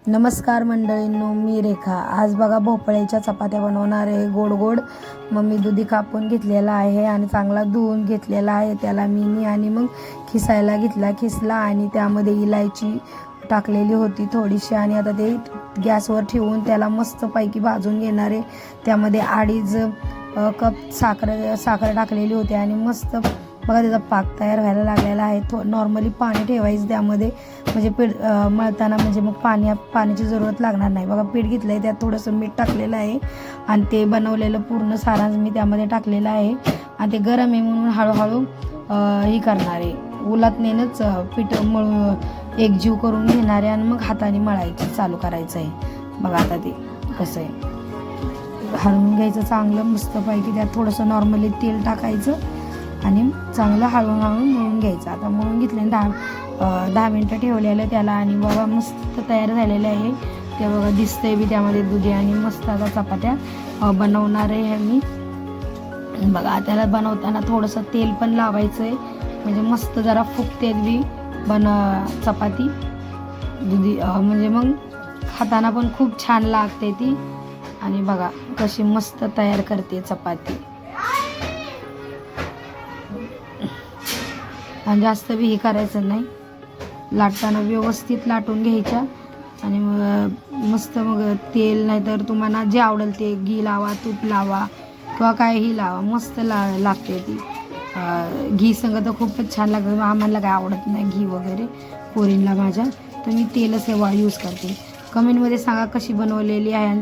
नमस्कार मंडळींनो, मी रेखा। आज बघा भोपळ्याच्या चपात्या बनवणार आहे, गोड गोड। मग मी दुधी कापून घेतलेला आहे आणि चांगला धुवून घेतलेला आहे। त्याला मी आणि मग खिसायला घेतला, खिसला आणि त्यामध्ये इलायची टाकलेली होती थोडीशी आणि आता ते गॅसवर ठेवून त्याला मस्तपैकी भाजून घेणार आहे। त्यामध्ये 2.5 कप साखर टाकलेली होती आणि मस्त बघा त्याचा पाक तयार व्हायला लागलेला आहे। नॉर्मली पाणी ठेवायचं त्यामध्ये, म्हणजे पीठ मळताना म्हणजे मग पाण्याची जरूरत लागणार नाही। बघा पीठ घेतलंय, त्यात थोडंसं मीठ टाकलेलं आहे आणि ते बनवलेलं पूर्ण सारांश मी त्यामध्ये टाकलेलं आहे आणि ते गरम आहे म्हणून हळूहळू ही करणार आहे। उलटनेच पीठ मळून एकजीव करून घेणार आहे आणि मग हाताने मळायचं चालू करायचं आहे। बघा आता ते कसं आहे, हलवून घ्यायचं चांगलं मस्तपैकी। त्यात थोडंसं नॉर्मली तेल टाकायचं आणि चांगलं हळूहळू मळून घ्यायचं। आता मळून घेतलं 10 मिनटं ठेवलेलं त्याला आणि बघा मस्त तयार झालेलं आहे ते। बघा दिसतंय बी त्यामध्ये दुधी आणि मस्त आता चपात्या बनवणार आहे मी। बघा त्याला बनवताना थोडंसं तेल पण लावायचं आहे, म्हणजे मस्त जरा फुगते बी चपाती दुधी, म्हणजे मग खाताना पण खूप छान लागते ती। आणि बघा कशी मस्त तयार करते चपाती आणि जास्त बी हे करायचं नाही, लाटताना व्यवस्थित लाटून घ्यायच्या आणि मस्त मग तेल नाहीतर तुम्हाला जे आवडेल ते घी लावा, तूप लावा किंवा काहीही लावा, मस्त लागते ती। घी संग तर खूपच छान लागतं। आम्हाला काय आवडत नाही घी वगैरे पोरींला माझ्या, तर मी तेलच यूज करते। कमेंटमध्ये सांगा कशी बनवलेली आहे।